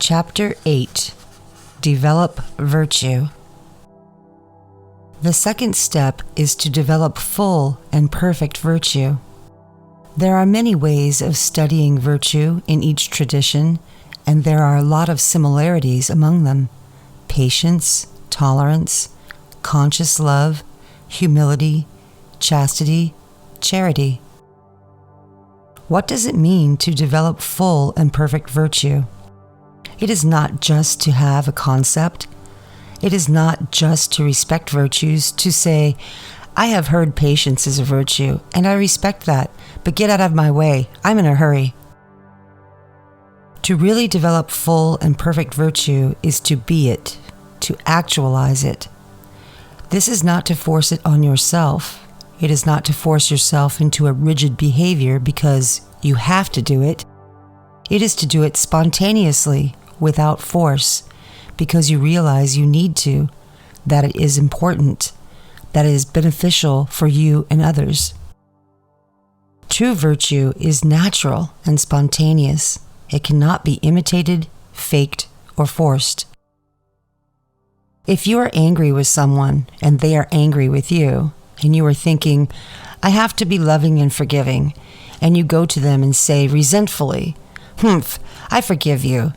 Chapter 8. Develop Virtue. The second step is to develop full and perfect virtue. There are many ways of studying virtue in each tradition, and there are a lot of similarities among them: patience, tolerance, conscious love, humility, chastity, charity. What does it mean to develop full and perfect virtue? It is not just to have a concept. It is not just to respect virtues, to say, I have heard patience is a virtue, and I respect that, but get out of my way, I'm in a hurry. To really develop full and perfect virtue is to be it, to actualize it. This is not to force it on yourself. It is not to force yourself into a rigid behavior because you have to do it. It is to do it spontaneously, without force, because you realize you need to, that it is important, that it is beneficial for you and others. True virtue is natural and spontaneous. It cannot be imitated, faked, or forced. If you are angry with someone and they are angry with you, and you are thinking, I have to be loving and forgiving, and you go to them and say resentfully, I forgive you.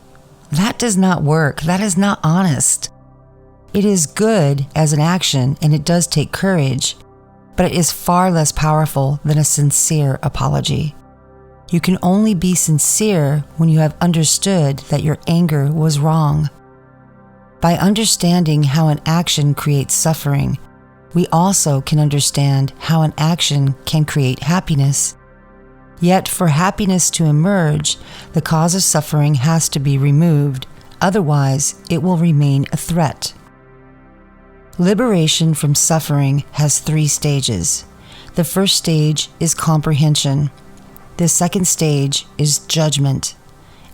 That does not work. That is not honest. It is good as an action, and it does take courage, but it is far less powerful than a sincere apology. You can only be sincere when you have understood that your anger was wrong. By understanding how an action creates suffering, we also can understand how an action can create happiness. Yet for happiness to emerge, the cause of suffering has to be removed, otherwise it will remain a threat. Liberation from suffering has 3 stages. The first stage is comprehension. The second stage is judgment.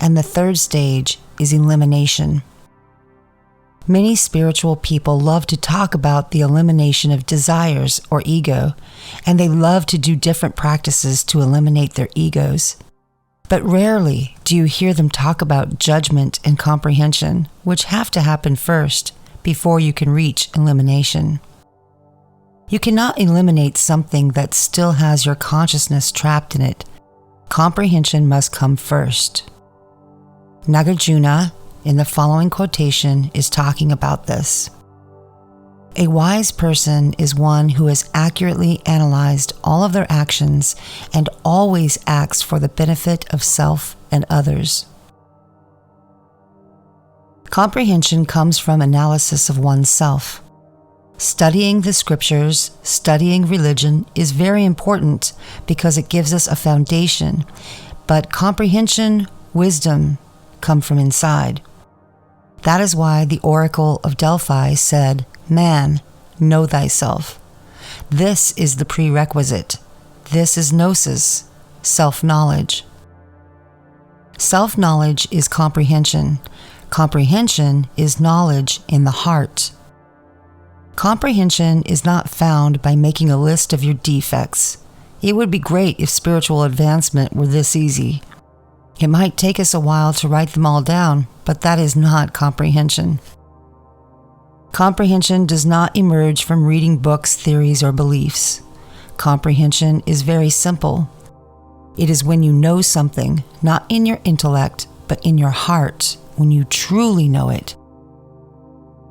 And the third stage is elimination. Many spiritual people love to talk about the elimination of desires or ego, and they love to do different practices to eliminate their egos. But rarely do you hear them talk about judgment and comprehension, which have to happen first before you can reach elimination. You cannot eliminate something that still has your consciousness trapped in it. Comprehension must come first. Nagarjuna, in the following quotation, is talking about this. A wise person is one who has accurately analyzed all of their actions and always acts for the benefit of self and others. Comprehension comes from analysis of oneself. Studying the scriptures, studying religion is very important because it gives us a foundation, but comprehension, wisdom come from inside. That is why the Oracle of Delphi said, Man, know thyself. This is the prerequisite. This is Gnosis, self-knowledge. Self-knowledge is comprehension. Comprehension is knowledge in the heart. Comprehension is not found by making a list of your defects. It would be great if spiritual advancement were this easy. It might take us a while to write them all down, but that is not comprehension. Comprehension does not emerge from reading books, theories, or beliefs. Comprehension is very simple. It is when you know something, not in your intellect, but in your heart, when you truly know it.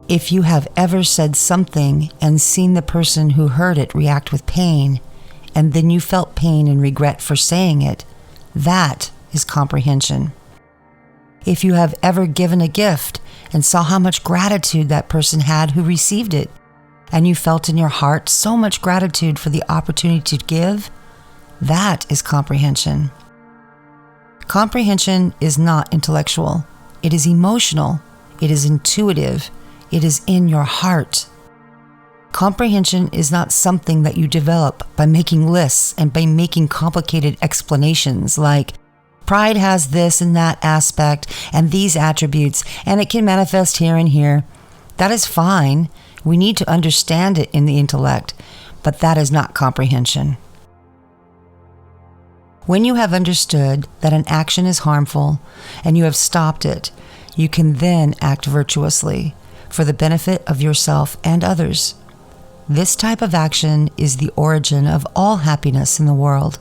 If you have ever said something and seen the person who heard it react with pain, and then you felt pain and regret for saying it, that is comprehension. If you have ever given a gift and saw how much gratitude that person had who received it, and you felt in your heart so much gratitude for the opportunity to give, that is comprehension. Comprehension is not intellectual. It is emotional. It is intuitive. It is in your heart. Comprehension is not something that you develop by making lists and by making complicated explanations like, pride has this and that aspect and these attributes, and it can manifest here and here. That is fine. We need to understand it in the intellect, but that is not comprehension. When you have understood that an action is harmful and you have stopped it, You can then act virtuously for the benefit of yourself and others. This type of action is the origin of all happiness in the world.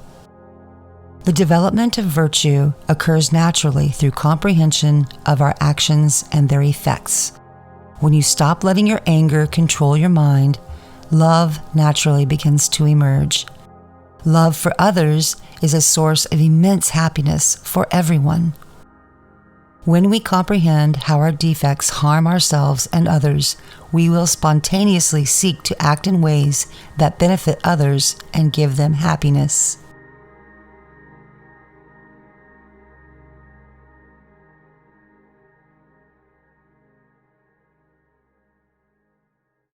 The development of virtue occurs naturally through comprehension of our actions and their effects. When you stop letting your anger control your mind, love naturally begins to emerge. Love for others is a source of immense happiness for everyone. When we comprehend how our defects harm ourselves and others, we will spontaneously seek to act in ways that benefit others and give them happiness.